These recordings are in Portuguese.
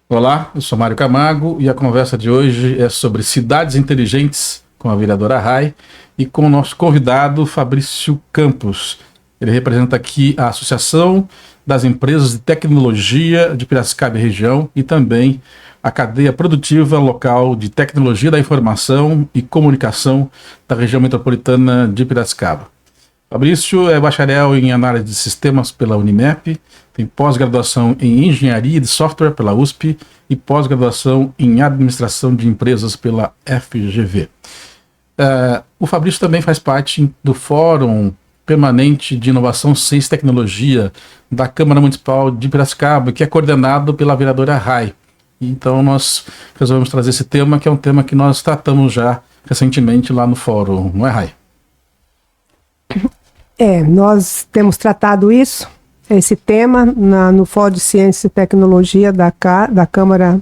Olá, eu sou Mário Camargo e a conversa de hoje é sobre cidades inteligentes com a vereadora Rai e com o nosso convidado Fabrício Campos. Ele representa aqui a Associação das Empresas de Tecnologia de Piracicaba e região e também a cadeia produtiva local de tecnologia da informação e comunicação da região metropolitana de Piracicaba. Fabrício é bacharel em análise de sistemas pela Unimep, tem pós-graduação em engenharia de software pela USP e pós-graduação em administração de empresas pela FGV. O Fabrício também faz parte do Fórum Permanente de Inovação, Ciência e Tecnologia da Câmara Municipal de Piracicaba, que é coordenado pela vereadora Rai. Então nós resolvemos trazer esse tema, que é um tema que nós tratamos já recentemente lá no fórum, não é, Rai? Nós temos tratado esse tema, no Fórum de Ciência e Tecnologia da Câmara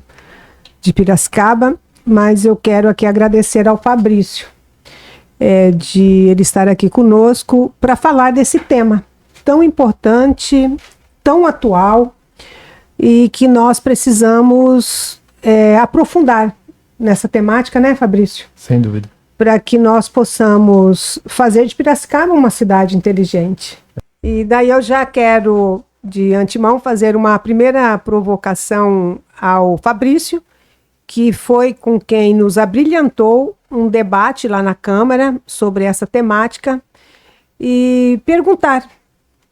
de Piracicaba, mas eu quero aqui agradecer ao Fabrício de ele estar aqui conosco para falar desse tema tão importante, tão atual e que nós precisamos aprofundar nessa temática, né, Fabrício? Sem dúvida. Para que nós possamos fazer de Piracicaba uma cidade inteligente. E daí eu já quero, de antemão, fazer uma primeira provocação ao Fabrício, que foi com quem nos abrilhantou um debate lá na Câmara sobre essa temática, e perguntar: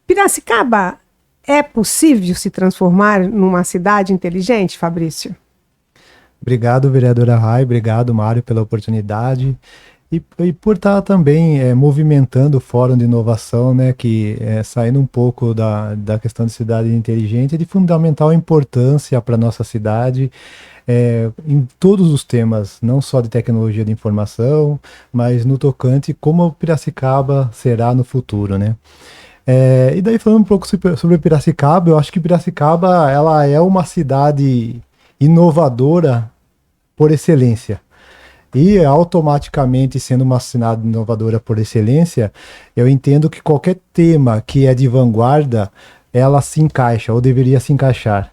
Piracicaba é possível se transformar numa cidade inteligente, Fabrício? Obrigado, vereadora Rai, obrigado, Mário, pela oportunidade e por estar também movimentando o Fórum de Inovação, né, que saindo um pouco da questão de cidade inteligente, é de fundamental importância para a nossa cidade, em todos os temas, não só de tecnologia de informação, mas no tocante como Piracicaba será no futuro, né? E daí falando um pouco sobre Piracicaba, eu acho que Piracicaba ela é uma cidade inovadora por excelência. E automaticamente, sendo uma cidade inovadora por excelência, eu entendo que qualquer tema que é de vanguarda, ela se encaixa, ou deveria se encaixar.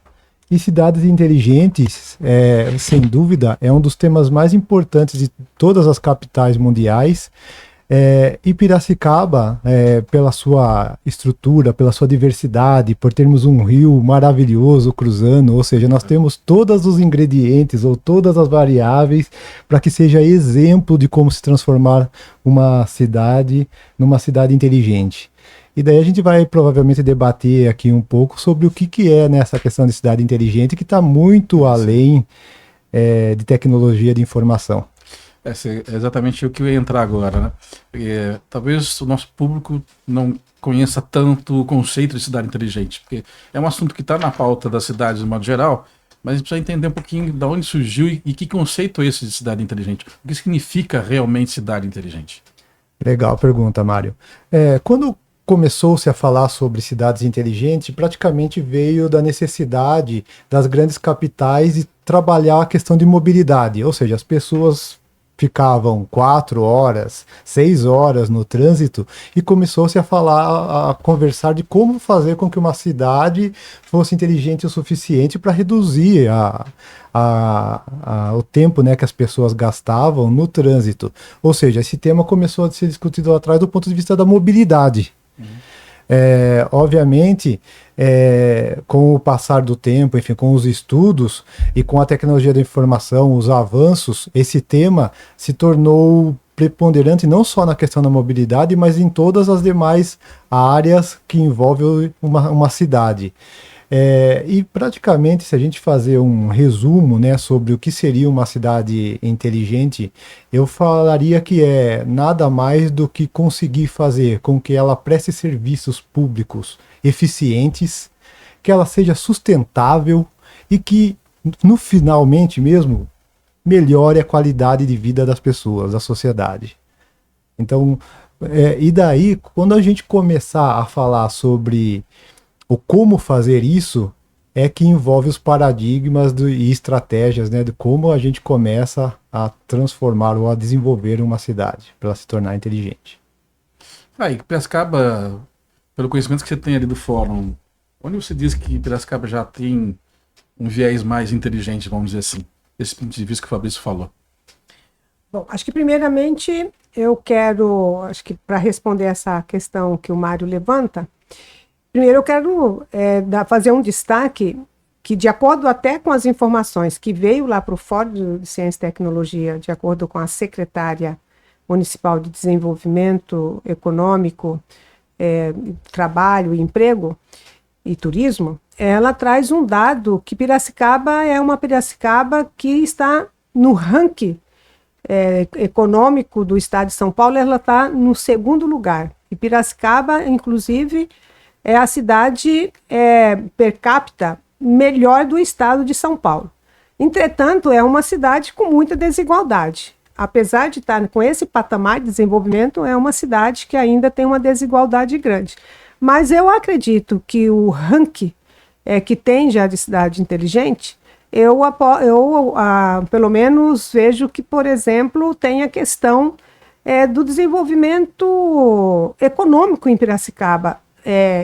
E cidades inteligentes, sem dúvida, é um dos temas mais importantes de todas as capitais mundiais. E Piracicaba, pela sua estrutura, pela sua diversidade, por termos um rio maravilhoso cruzando, ou seja, nós temos todos os ingredientes ou todas as variáveis para que seja exemplo de como se transformar uma cidade numa cidade inteligente. E daí a gente vai provavelmente debater aqui um pouco sobre o que é nessa questão de cidade inteligente, que está muito além de tecnologia de informação. É exatamente o que eu ia entrar agora, né? Talvez o nosso público não conheça tanto o conceito de cidade inteligente, porque é um assunto que está na pauta das cidades de modo geral, mas a gente precisa entender um pouquinho de onde surgiu e que conceito é esse de cidade inteligente. O que significa realmente cidade inteligente? Legal pergunta, Mário. Quando começou-se a falar sobre cidades inteligentes, praticamente veio da necessidade das grandes capitais de trabalhar a questão de mobilidade, ou seja, as pessoas ficavam 4 horas, 6 horas no trânsito e começou-se a falar, a conversar de como fazer com que uma cidade fosse inteligente o suficiente para reduzir o tempo, né, que as pessoas gastavam no trânsito. Ou seja, esse tema começou a ser discutido lá atrás do ponto de vista da mobilidade. Obviamente, com o passar do tempo, enfim, com os estudos e com a tecnologia da informação, os avanços, esse tema se tornou preponderante não só na questão da mobilidade, mas em todas as demais áreas que envolvem uma cidade. E praticamente, se a gente fazer um resumo, né, sobre o que seria uma cidade inteligente, eu falaria que é nada mais do que conseguir fazer com que ela preste serviços públicos eficientes, que ela seja sustentável e que, no finalmente mesmo, melhore a qualidade de vida das pessoas, da sociedade. Então, e daí, quando a gente começar a falar sobre o como fazer isso, é que envolve os paradigmas e estratégias, né, de como a gente começa a transformar ou a desenvolver uma cidade para ela se tornar inteligente. E Piracicaba, pelo conhecimento que você tem ali do fórum, onde você diz que Piracicaba já tem viés mais inteligente, vamos dizer assim, desse ponto de vista que o Fabrício falou? Bom, acho que primeiramente eu quero, acho que para responder essa questão que o Mário levanta, primeiro eu quero fazer um destaque que, de acordo até com as informações que veio lá para o Fórum de Ciência e Tecnologia, de acordo com a secretária municipal de Desenvolvimento Econômico, Trabalho e Emprego e Turismo, ela traz um dado que Piracicaba é uma Piracicaba que está no ranking econômico do estado de São Paulo, ela está no segundo lugar. E Piracicaba, inclusive, é a cidade per capita melhor do estado de São Paulo. Entretanto, é uma cidade com muita desigualdade. Apesar de estar com esse patamar de desenvolvimento, é uma cidade que ainda tem uma desigualdade grande. Mas eu acredito que o ranking que tem já de cidade inteligente, eu pelo menos vejo que, por exemplo, tem a questão do desenvolvimento econômico em Piracicaba.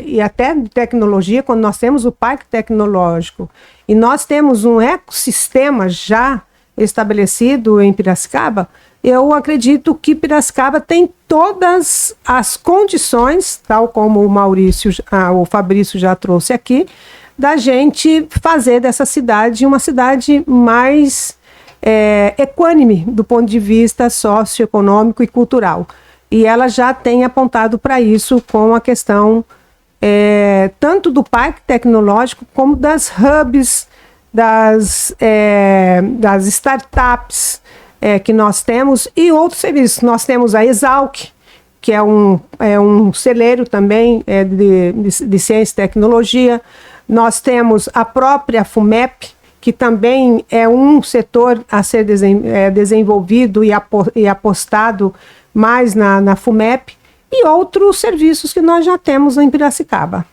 E até de tecnologia, quando nós temos o parque tecnológico e nós temos um ecossistema já estabelecido em Piracicaba, eu acredito que Piracicaba tem todas as condições, tal como o Fabrício já trouxe aqui, da gente fazer dessa cidade uma cidade mais equânime do ponto de vista socioeconômico e cultural. E ela já tem apontado para isso com a questão tanto do parque tecnológico como das hubs, das startups que nós temos e outros serviços. Nós temos a Exalc, que é um celeiro também de ciência e tecnologia. Nós temos a própria FUMEP, que também é um setor a ser desenvolvido e apostado mais na FUMEP, e outros serviços que nós já temos em Piracicaba.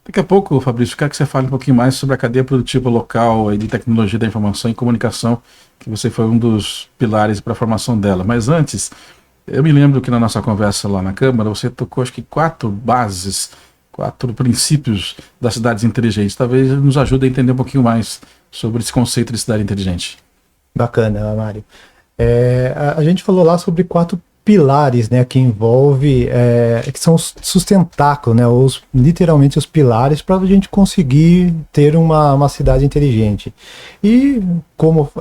Daqui a pouco, Fabrício, quero que você fale um pouquinho mais sobre a cadeia produtiva local de tecnologia da informação e comunicação, que você foi um dos pilares para a formação dela. Mas antes, eu me lembro que na nossa conversa lá na Câmara, você tocou acho que 4 princípios das cidades inteligentes. Talvez nos ajude a entender um pouquinho mais sobre esse conceito de cidade inteligente. Bacana, Mário. A gente falou lá sobre 4 pilares, né, que envolve, que são os sustentáculos, né, literalmente os pilares para a gente conseguir ter uma cidade inteligente. E como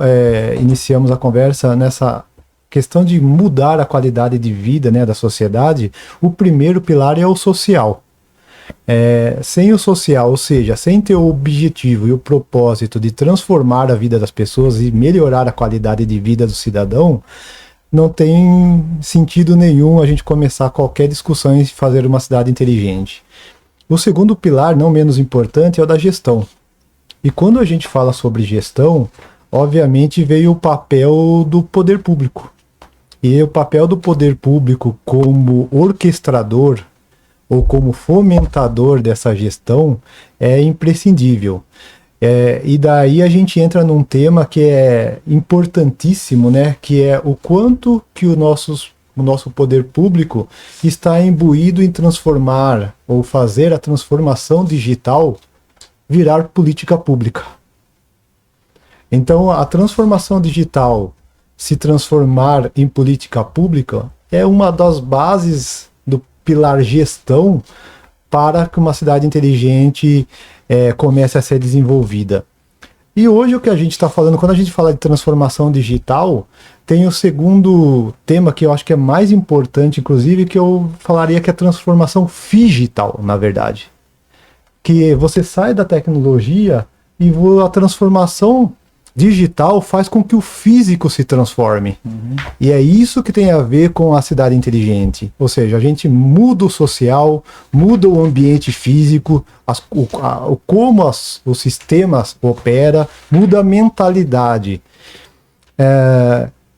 iniciamos a conversa nessa questão de mudar a qualidade de vida, né, da sociedade, o primeiro pilar é o social. Sem o social, ou seja, sem ter o objetivo e o propósito de transformar a vida das pessoas e melhorar a qualidade de vida do cidadão, não tem sentido nenhum a gente começar qualquer discussão em fazer uma cidade inteligente. O segundo pilar, não menos importante, é o da gestão. E quando a gente fala sobre gestão, obviamente veio o papel do poder público. E o papel do poder público como orquestrador ou como fomentador dessa gestão é imprescindível. E daí a gente entra num tema que é importantíssimo, né? Que é o quanto que o nosso poder público está imbuído em transformar ou fazer a transformação digital virar política pública. Então, a transformação digital se transformar em política pública é uma das bases do pilar gestão para que uma cidade inteligente comece a ser desenvolvida. E hoje o que a gente está falando, quando a gente fala de transformação digital, tem o segundo tema que eu acho que é mais importante, inclusive, que eu falaria que é transformação figital, na verdade. Que você sai da tecnologia e a transformação digital faz com que o físico se transforme. Uhum. E é isso que tem a ver com a cidade inteligente. Ou seja, a gente muda o social, muda o ambiente físico, como os sistemas operam, muda a mentalidade.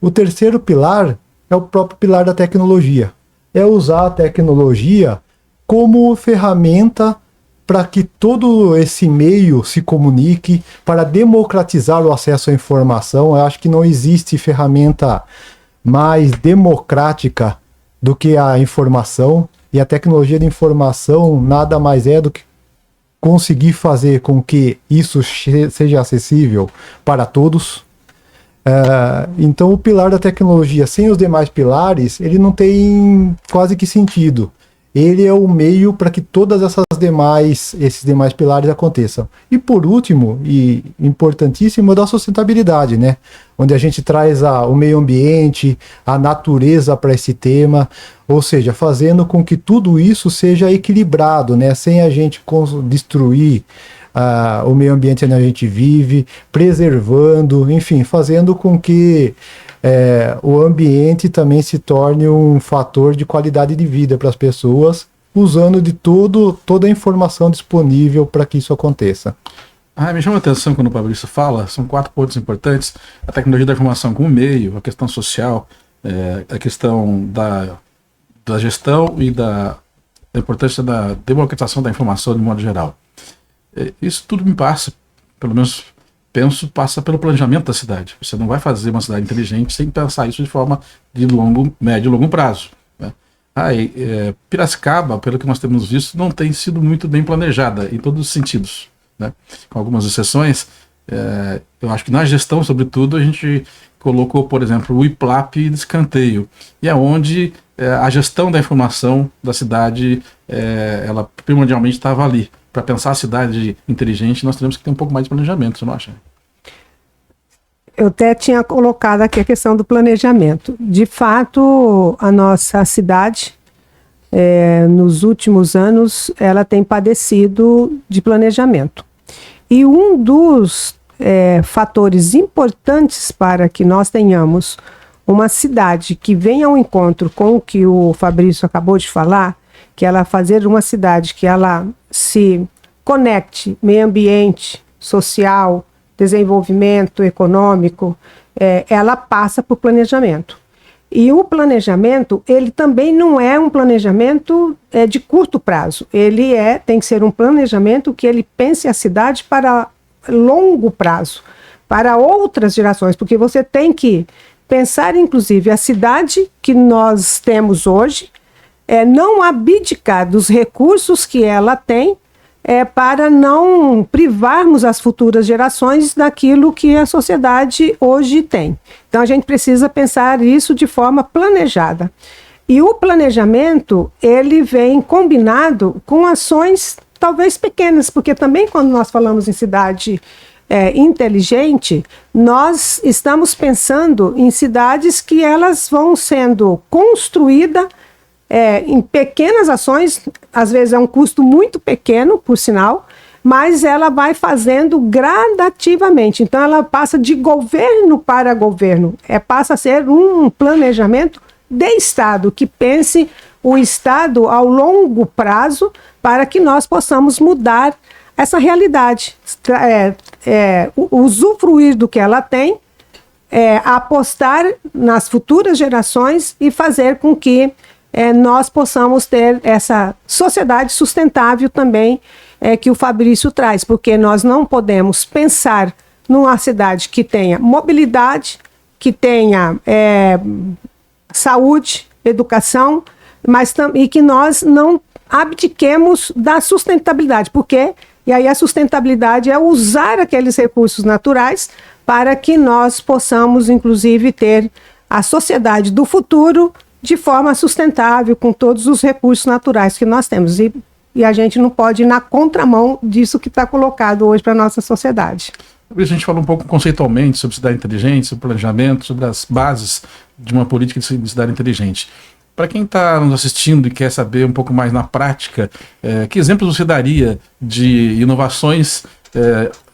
O terceiro pilar é o próprio pilar da tecnologia. É usar a tecnologia como ferramenta para que todo esse meio se comunique, para democratizar o acesso à informação. Eu acho que não existe ferramenta mais democrática do que a informação, e a tecnologia de informação nada mais é do que conseguir fazer com que isso seja acessível para todos. Então o pilar da tecnologia sem os demais pilares, ele não tem quase que sentido. Ele é o meio para que esses demais pilares aconteçam. E por último, e importantíssimo, da sustentabilidade, né? Onde a gente traz o meio ambiente, a natureza para esse tema, ou seja, fazendo com que tudo isso seja equilibrado, né? Sem a gente destruir o meio ambiente onde a gente vive, preservando, enfim, fazendo com que o ambiente também se torne um fator de qualidade de vida para as pessoas, usando de toda a informação disponível para que isso aconteça. Me chama a atenção quando o Fabrício fala, são 4 pontos importantes: a tecnologia da informação como meio, a questão social, a questão da gestão e da importância da democratização da informação de modo geral. Isso tudo me passa, pelo menos passa pelo planejamento da cidade. Você não vai fazer uma cidade inteligente sem pensar isso de forma de médio e longo prazo, né? Piracicaba, pelo que nós temos visto, não tem sido muito bem planejada em todos os sentidos, né? Com algumas exceções. Eu acho que na gestão, sobretudo, a gente colocou, por exemplo, o IPLAP de escanteio, e é onde a gestão da informação da cidade, ela primordialmente estava ali. Para pensar a cidade inteligente, nós temos que ter um pouco mais de planejamento, você não acha? Eu até tinha colocado aqui a questão do planejamento. De fato, a nossa cidade, nos últimos anos, ela tem padecido de planejamento. E um dos fatores importantes para que nós tenhamos uma cidade que venha ao encontro com o que o Fabrício acabou de falar, que ela fazer uma cidade que ela se conecte meio ambiente, social, desenvolvimento econômico, ela passa por planejamento. E o planejamento, ele também não é um planejamento de curto prazo. Ele tem que ser um planejamento que ele pense a cidade para longo prazo, para outras gerações, porque você tem que pensar, inclusive, a cidade que nós temos hoje, não abdicar dos recursos que ela tem, para não privarmos as futuras gerações daquilo que a sociedade hoje tem. Então a gente precisa pensar isso de forma planejada. E o planejamento, ele vem combinado com ações talvez pequenas, porque também quando nós falamos em cidade inteligente, nós estamos pensando em cidades que elas vão sendo construídas em pequenas ações, às vezes é um custo muito pequeno, por sinal, mas ela vai fazendo gradativamente. Então ela passa de governo para governo, passa a ser um planejamento de Estado, que pense o Estado ao longo prazo para que nós possamos mudar essa realidade, usufruir do que ela tem, apostar nas futuras gerações e fazer com que nós possamos ter essa sociedade sustentável também, que o Fabrício traz, porque nós não podemos pensar numa cidade que tenha mobilidade, que tenha saúde, educação, mas e que nós não abdiquemos da sustentabilidade, e aí a sustentabilidade é usar aqueles recursos naturais para que nós possamos, inclusive, ter a sociedade do futuro de forma sustentável, com todos os recursos naturais que nós temos. E a gente não pode ir na contramão disso que está colocado hoje para a nossa sociedade. A gente falou um pouco conceitualmente sobre cidade inteligente, sobre planejamento, sobre as bases de uma política de cidade inteligente. Para quem está nos assistindo e quer saber um pouco mais na prática, que exemplos você daria de inovações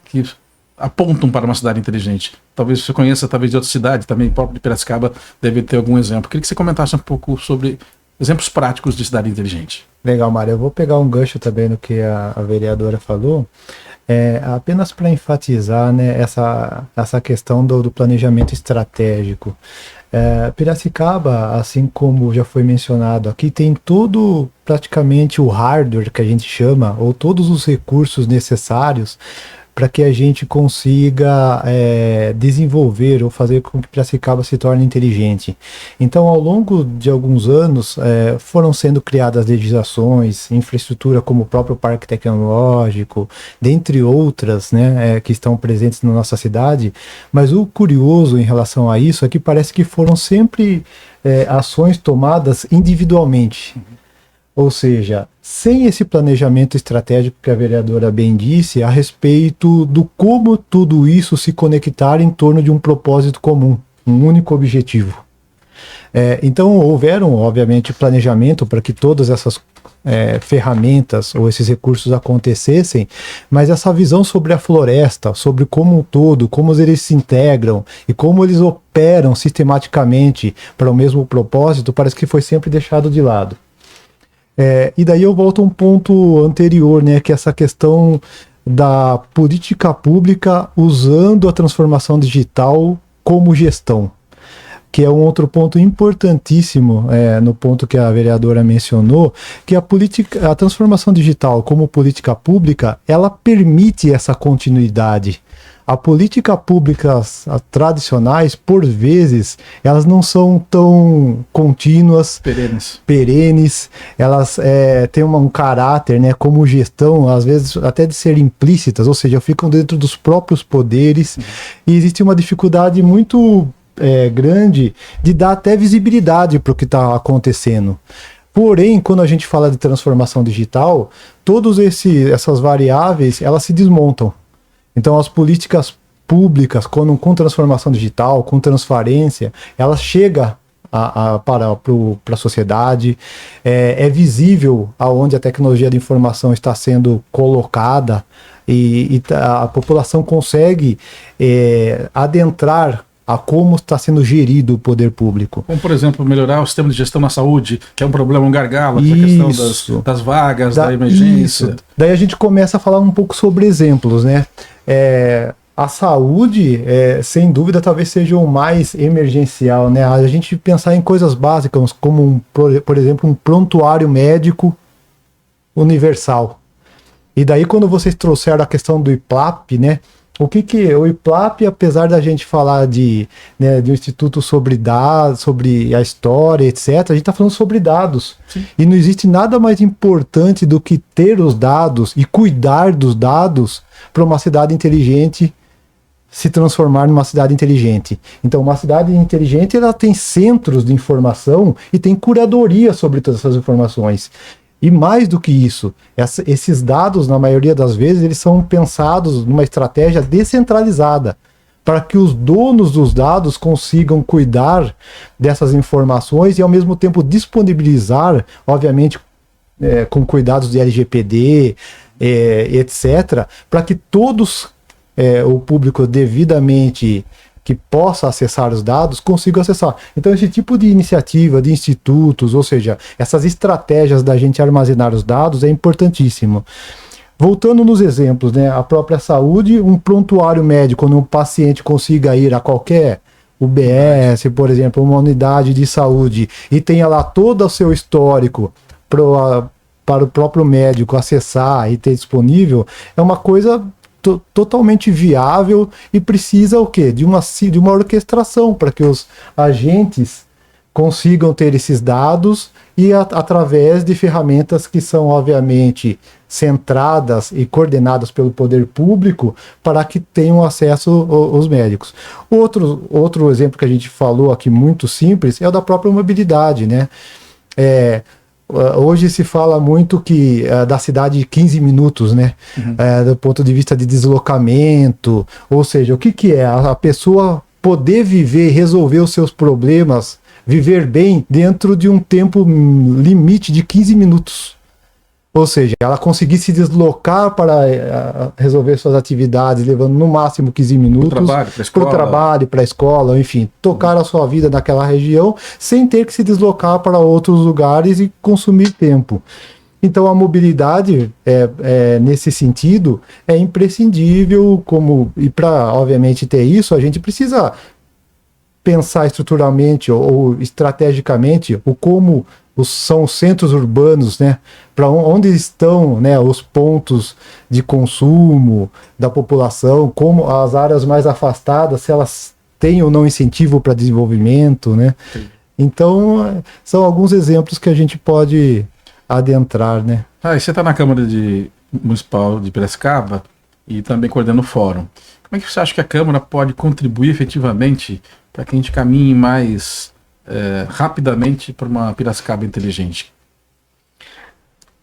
que apontam para uma cidade inteligente? Talvez você conheça de outra cidade, também próprio de Piracicaba deve ter algum exemplo. Queria que você comentasse um pouco sobre exemplos práticos de cidade inteligente. Legal, Mário. Eu vou pegar um gancho também no que a vereadora falou, apenas para enfatizar, né, essa questão do planejamento estratégico. Piracicaba, assim como já foi mencionado aqui, tem todo praticamente o hardware que a gente chama, ou todos os recursos necessários para que a gente consiga desenvolver ou fazer com que Piracicaba se torne inteligente. Então, ao longo de alguns anos, foram sendo criadas legislações, infraestrutura como o próprio Parque Tecnológico, dentre outras, né, que estão presentes na nossa cidade, mas o curioso em relação a isso é que parece que foram sempre ações tomadas individualmente. Ou seja, sem esse planejamento estratégico que a vereadora bem disse a respeito do como tudo isso se conectar em torno de um propósito comum, um único objetivo. Então, houveram, obviamente, planejamento para que todas essas ferramentas ou esses recursos acontecessem, mas essa visão sobre a floresta, sobre como um todo, como eles se integram e como eles operam sistematicamente para o mesmo propósito, parece que foi sempre deixado de lado. E daí eu volto a um ponto anterior, né, que é essa questão da política pública usando a transformação digital como gestão, que é um outro ponto importantíssimo no ponto que a vereadora mencionou, que a transformação digital como política pública, ela permite essa continuidade. A política públicas tradicionais, por vezes, elas não são tão contínuas, perenes, elas têm um caráter, né, como gestão, às vezes até de ser implícitas, ou seja, ficam dentro dos próprios poderes, e existe uma dificuldade muito grande de dar até visibilidade para o que está acontecendo. Porém, quando a gente fala de transformação digital, todas essas variáveis, elas se desmontam. Então, as políticas públicas, com transformação digital, com transparência, ela chega para a sociedade, é visível aonde a tecnologia de informação está sendo colocada e a população consegue adentrar a como está sendo gerido o poder público. Como, por exemplo, melhorar o sistema de gestão na saúde, que é um problema, um gargalo, essa questão das vagas, da emergência. Isso. Daí a gente começa a falar um pouco sobre exemplos, né? A saúde, sem dúvida, talvez seja o mais emergencial, né? A gente pensar em coisas básicas, como, por exemplo, um prontuário médico universal. E daí, quando vocês trouxeram a questão do IPLAP, né? O IPLAP, apesar da gente falar de um instituto sobre dados, sobre a história, etc., a gente está falando sobre dados. Sim. E não existe nada mais importante do que ter os dados e cuidar dos dados para uma cidade inteligente se transformar numa cidade inteligente. Então, uma cidade inteligente, ela tem centros de informação e tem curadoria sobre todas essas informações. E mais do que isso, esses dados, na maioria das vezes, eles são pensados numa estratégia descentralizada, para que os donos dos dados consigam cuidar dessas informações e, ao mesmo tempo, disponibilizar, obviamente, com cuidados de LGPD, etc., para que todos, o público devidamente que possa acessar os dados, consiga acessar. Então, esse tipo de iniciativa de institutos, ou seja, essas estratégias da gente armazenar os dados é importantíssimo. Voltando nos exemplos, né, a própria saúde, um prontuário médico, onde um paciente consiga ir a qualquer UBS, por exemplo, uma unidade de saúde, e tenha lá todo o seu histórico para o próprio médico acessar e ter disponível, é uma coisa totalmente viável e precisa o quê? De uma orquestração para que os agentes consigam ter esses dados e através de ferramentas que são obviamente centradas e coordenadas pelo poder público para que tenham acesso os médicos. Outro exemplo que a gente falou aqui muito simples é o da própria mobilidade, né? Hoje se fala muito que da cidade de 15 minutos, né? Do ponto de vista de deslocamento, ou seja, o que é? A pessoa poder viver, resolver os seus problemas, viver bem dentro de um tempo limite de 15 minutos. Ou seja, ela conseguir se deslocar para resolver suas atividades, levando no máximo 15 minutos para o trabalho, para a escola, enfim, tocar a sua vida naquela região sem ter que se deslocar para outros lugares e consumir tempo. Então a mobilidade, nesse sentido, é imprescindível, e para, obviamente, ter isso, a gente precisa pensar estruturalmente ou estrategicamente o como são os centros urbanos, né? Para onde estão, né, os pontos de consumo da população, como as áreas mais afastadas, se elas têm ou não incentivo para desenvolvimento, né? Sim. Então, são alguns exemplos que a gente pode adentrar, né? E você está na Câmara Municipal de Piracicaba e também coordena o fórum. Como é que você acha que a Câmara pode contribuir efetivamente para que a gente caminhe mais rapidamente para uma Piracicaba inteligente?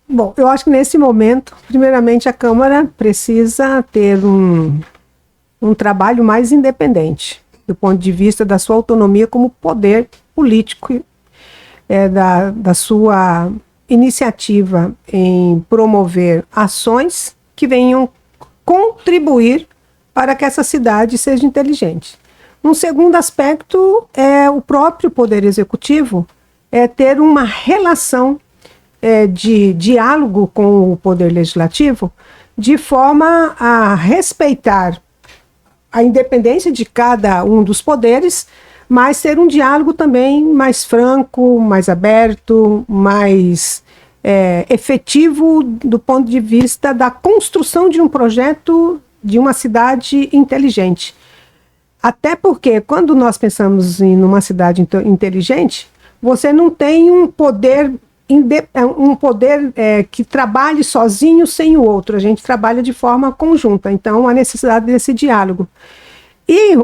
Bom, eu acho que nesse momento, primeiramente, a Câmara precisa ter um trabalho mais independente, do ponto de vista da sua autonomia como poder político, da sua iniciativa em promover ações que venham contribuir para que essa cidade seja inteligente. Um segundo aspecto é o próprio Poder Executivo ter uma relação de diálogo com o Poder Legislativo de forma a respeitar a independência de cada um dos poderes, mas ser um diálogo também mais franco, mais aberto, mais efetivo do ponto de vista da construção de um projeto de uma cidade inteligente. Até porque, quando nós pensamos em uma cidade inteligente, você não tem um poder, que trabalhe sozinho sem o outro. A gente trabalha de forma conjunta. Então, há necessidade desse diálogo. E,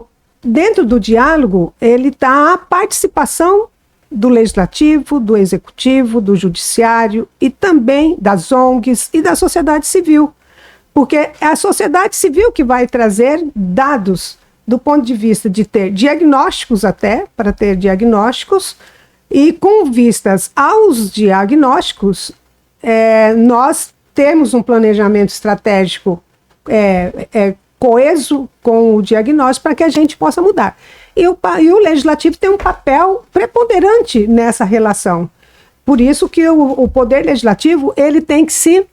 dentro do diálogo, ele está a participação do Legislativo, do Executivo, do Judiciário e também das ONGs e da sociedade civil. Porque é a sociedade civil que vai trazer dados do ponto de vista de ter diagnósticos para ter diagnósticos, e com vistas aos diagnósticos, nós temos um planejamento estratégico coeso com o diagnóstico para que a gente possa mudar. E o Legislativo tem um papel preponderante nessa relação. Por isso que o Poder Legislativo ele tem que se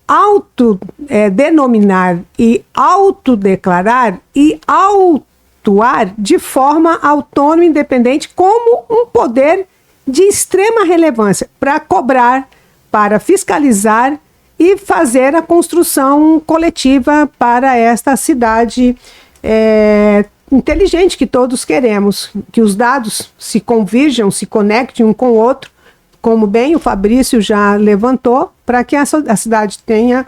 autodenominar e autodeclarar e autuar de forma autônoma e independente como um poder de extrema relevância para cobrar, para fiscalizar e fazer a construção coletiva para esta cidade inteligente que todos queremos, que os dados se convirjam, se conectem um com o outro, como bem o Fabrício já levantou, para que a cidade tenha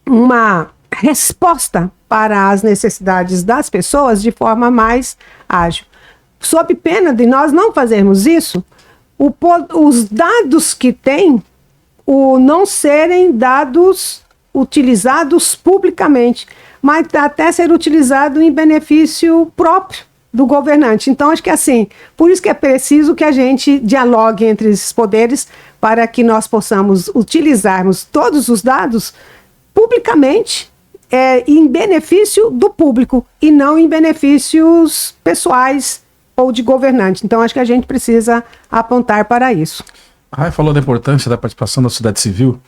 uma resposta para as necessidades das pessoas de forma mais ágil. Sob pena de nós não fazermos isso, os dados que tem, não serem dados utilizados publicamente, mas até ser utilizado em benefício próprio do governante. Então, acho que assim, por isso que é preciso que a gente dialogue entre esses poderes para que nós possamos utilizarmos todos os dados publicamente, em benefício do público e não em benefícios pessoais ou de governante. Então, acho que a gente precisa apontar para isso. A Rai falou da importância da participação da sociedade civil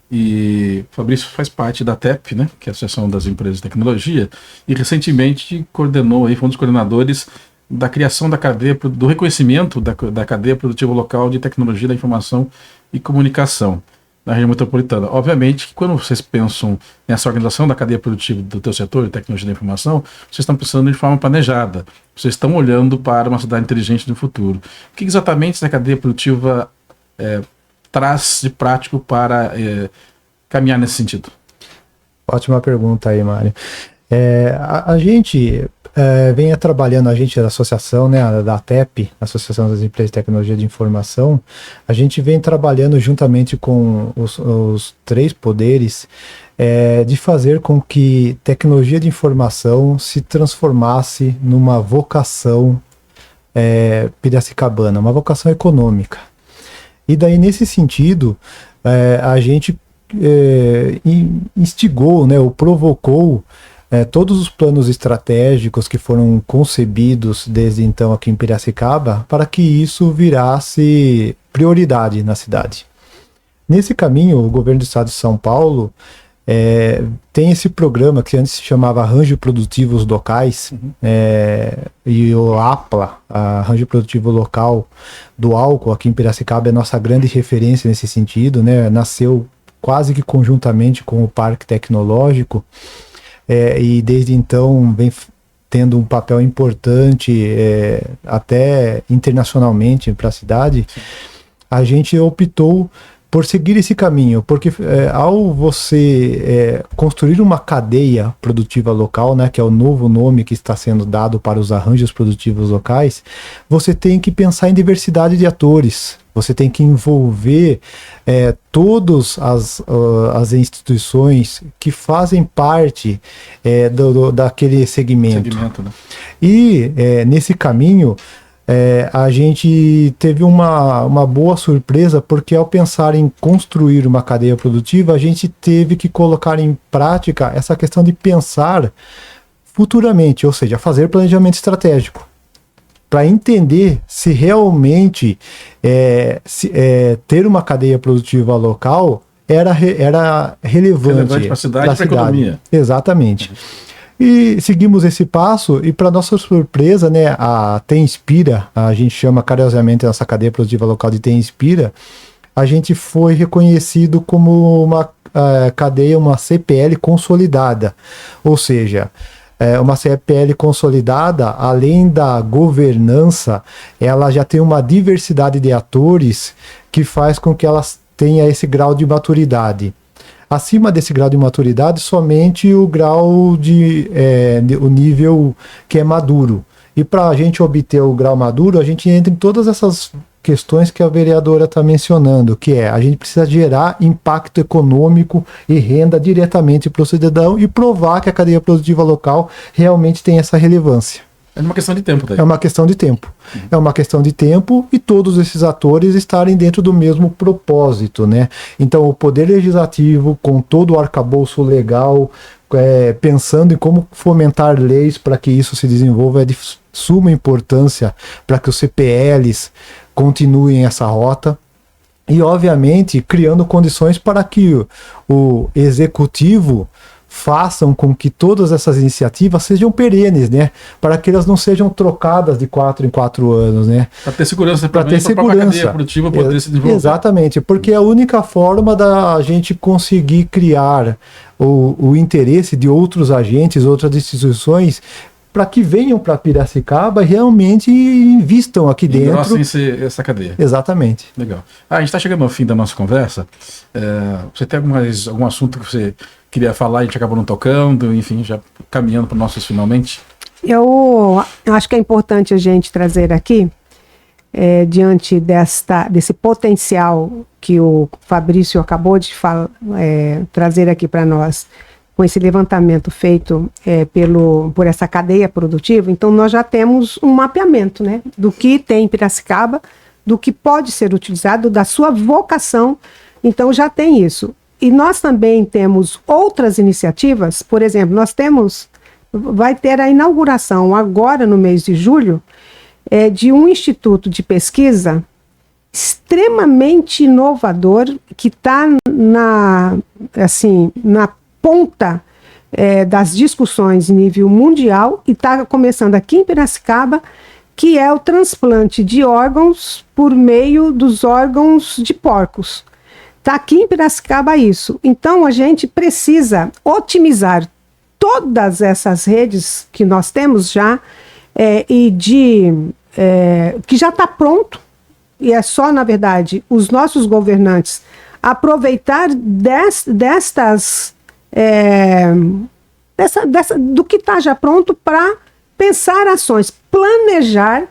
e o Fabrício faz parte da ATEP, né, que é a Associação das Empresas de Tecnologia, e recentemente coordenou, foi um dos coordenadores da criação da cadeia, do reconhecimento da cadeia produtiva local de tecnologia da informação e comunicação na região metropolitana. Obviamente que quando vocês pensam nessa organização da cadeia produtiva do teu setor de tecnologia da informação, vocês estão pensando de forma planejada, vocês estão olhando para uma cidade inteligente no futuro. O que exatamente essa cadeia produtiva traz de prático para caminhar nesse sentido? Ótima pergunta aí, Mário. A gente vem trabalhando, a gente da associação, né, da ATEP, Associação das Empresas de Tecnologia de Informação, a gente vem trabalhando juntamente com os três poderes de fazer com que tecnologia de informação se transformasse numa vocação piracicabana, uma vocação econômica. E daí, nesse sentido, a gente instigou, né, ou provocou todos os planos estratégicos que foram concebidos desde então aqui em Piracicaba para que isso virasse prioridade na cidade. Nesse caminho, o governo do estado de São Paulo tem esse programa que antes se chamava Arranjo Produtivos Locais, e o APLA, Arranjo Produtivo Local do álcool aqui em Piracicaba, é nossa grande referência nesse sentido, né? Nasceu quase que conjuntamente com o Parque Tecnológico, e desde então vem tendo um papel importante, até internacionalmente para a cidade. Sim. A gente optou por seguir esse caminho, porque ao você construir uma cadeia produtiva local, né, que é o novo nome que está sendo dado para os arranjos produtivos locais, você tem que pensar em diversidade de atores, você tem que envolver todas as instituições que fazem parte daquele segmento. Né? E nesse caminho, a gente teve uma boa surpresa, porque ao pensar em construir uma cadeia produtiva, a gente teve que colocar em prática essa questão de pensar futuramente, ou seja, fazer planejamento estratégico, para entender se realmente ter uma cadeia produtiva local era relevante para a cidade e para a economia. Exatamente. E seguimos esse passo, e para nossa surpresa, né, a Tenspira, a gente chama carinhosamente a nossa cadeia produtiva local de Tenspira, a gente foi reconhecido como uma cadeia, uma CPL consolidada. Ou seja, uma CPL consolidada, além da governança, ela já tem uma diversidade de atores que faz com que ela tenha esse grau de maturidade. Acima desse grau de maturidade, somente o grau o nível que é maduro. E para a gente obter o grau maduro, a gente entra em todas essas questões que a vereadora está mencionando, que a gente precisa gerar impacto econômico e renda diretamente para o cidadão e provar que a cadeia produtiva local realmente tem essa relevância. É uma questão de tempo. Daí. É uma questão de tempo. É uma questão de tempo e todos esses atores estarem dentro do mesmo propósito, né? Então, o Poder Legislativo, com todo o arcabouço legal, pensando em como fomentar leis para que isso se desenvolva, é de suma importância para que os CPLs continuem essa rota. E, obviamente, criando condições para que o Executivo façam com que todas essas iniciativas sejam perenes, né? Para que elas não sejam trocadas de 4 em 4 anos, né? Para ter segurança, para ter segurança. A cadeia produtiva poder se desenvolver. Exatamente, porque é a única forma da gente conseguir criar o interesse de outros agentes, outras instituições, para que venham para Piracicaba e realmente invistam aqui dentro. Essa cadeia. Exatamente. Legal. A gente está chegando ao fim da nossa conversa. Você tem algum assunto que você queria falar e a gente acabou não tocando, enfim, já caminhando para os nossos finalmente? Eu acho que é importante a gente trazer aqui, diante desse potencial que o Fabrício acabou de trazer aqui para nós, com esse levantamento feito por essa cadeia produtiva. Então nós já temos um mapeamento, né, do que tem em Piracicaba, do que pode ser utilizado, da sua vocação. Então já tem isso. E nós também temos outras iniciativas, por exemplo, vai ter a inauguração agora no mês de julho de um instituto de pesquisa extremamente inovador que está na ponta das discussões em nível mundial e está começando aqui em Piracicaba, que é o transplante de órgãos por meio dos órgãos de porcos. Está aqui em Piracicaba isso. Então, a gente precisa otimizar todas essas redes que nós temos já que já está pronto, e é só, na verdade, os nossos governantes aproveitar do que está já pronto para pensar ações, planejar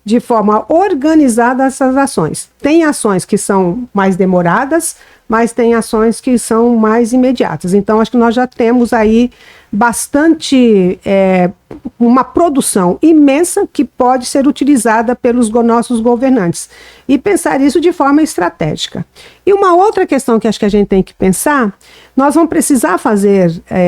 de forma organizada essas ações. Tem ações que são mais demoradas, mas tem ações que são mais imediatas. Então, acho que nós já temos aí bastante, uma produção imensa que pode ser utilizada pelos nossos governantes. E pensar isso de forma estratégica. E uma outra questão que acho que a gente tem que pensar, nós vamos precisar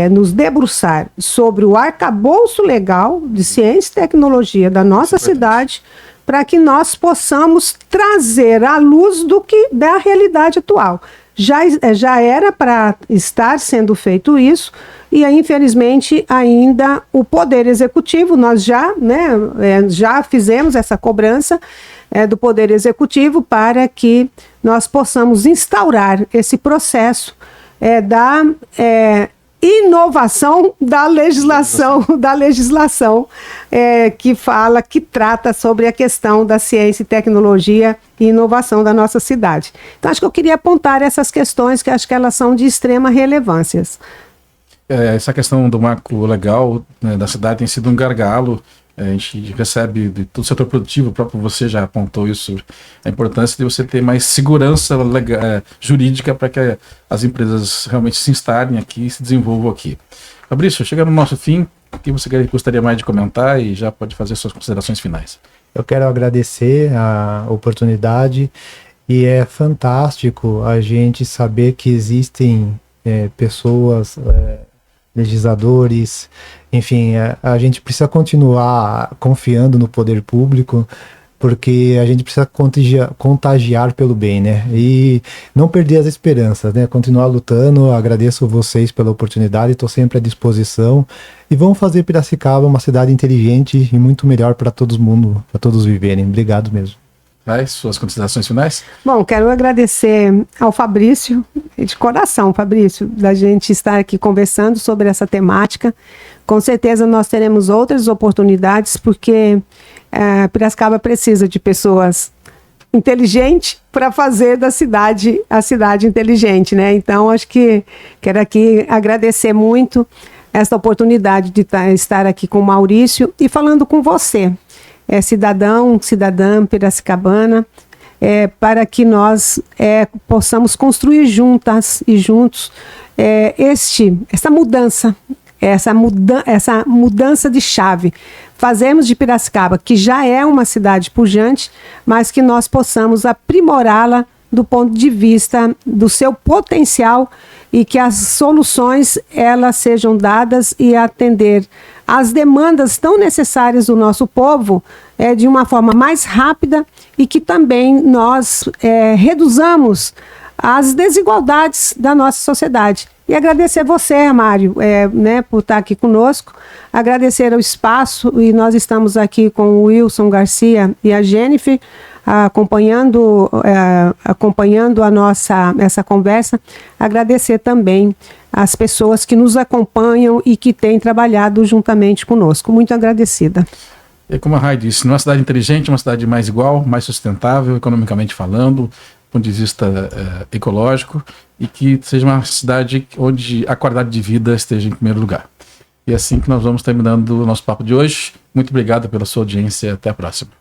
nos debruçar sobre o arcabouço legal de ciência e tecnologia da nossa cidade, para que nós possamos trazer à luz da realidade atual. já era para estar sendo feito isso, e aí, infelizmente, ainda o Poder Executivo, nós já fizemos essa cobrança do Poder Executivo para que nós possamos instaurar esse processo da inovação da legislação, que trata sobre a questão da ciência e tecnologia e inovação da nossa cidade. Então, acho que eu queria apontar essas questões que acho que elas são de extrema relevância. Essa questão do marco legal, né, da cidade tem sido um gargalo. A gente recebe de todo o setor produtivo, o próprio você já apontou isso, a importância de você ter mais segurança jurídica para que as empresas realmente se instalem aqui e se desenvolvam aqui. Fabrício, chegando no nosso fim, o que você gostaria mais de comentar e já pode fazer suas considerações finais? Eu quero agradecer a oportunidade e é fantástico a gente saber que existem pessoas, legisladores, enfim, a gente precisa continuar confiando no poder público, porque a gente precisa contagiar pelo bem, né? E não perder as esperanças, né? Continuar lutando. Agradeço vocês pela oportunidade, estou sempre à disposição. E vamos fazer Piracicaba uma cidade inteligente e muito melhor para todo mundo, para todos viverem. Obrigado mesmo. Suas considerações finais? Bom, quero agradecer ao Fabrício, de coração, Fabrício, da gente estar aqui conversando sobre essa temática. Com certeza nós teremos outras oportunidades, porque Piracicaba precisa de pessoas inteligentes para fazer da cidade a cidade inteligente, né? Então, acho que quero aqui agradecer muito essa oportunidade de estar aqui com o Maurício e falando com você, cidadã piracicabana, para que nós possamos construir juntas e juntos essa mudança de chave. Fazemos de Piracicaba, que já é uma cidade pujante, mas que nós possamos aprimorá-la do ponto de vista do seu potencial e que as soluções elas sejam dadas e atender às demandas tão necessárias do nosso povo de uma forma mais rápida e que também nós reduzamos as desigualdades da nossa sociedade. E agradecer você, Mário, por estar aqui conosco, agradecer ao espaço, e nós estamos aqui com o Wilson Garcia e a Jennifer, acompanhando essa conversa, agradecer também as pessoas que nos acompanham e que têm trabalhado juntamente conosco. Muito agradecida. E como a Rai disse, uma cidade inteligente, uma cidade mais igual, mais sustentável, economicamente falando, do ponto de vista ecológico, e que seja uma cidade onde a qualidade de vida esteja em primeiro lugar. E é assim que nós vamos terminando o nosso papo de hoje. Muito obrigado pela sua audiência. Até a próxima.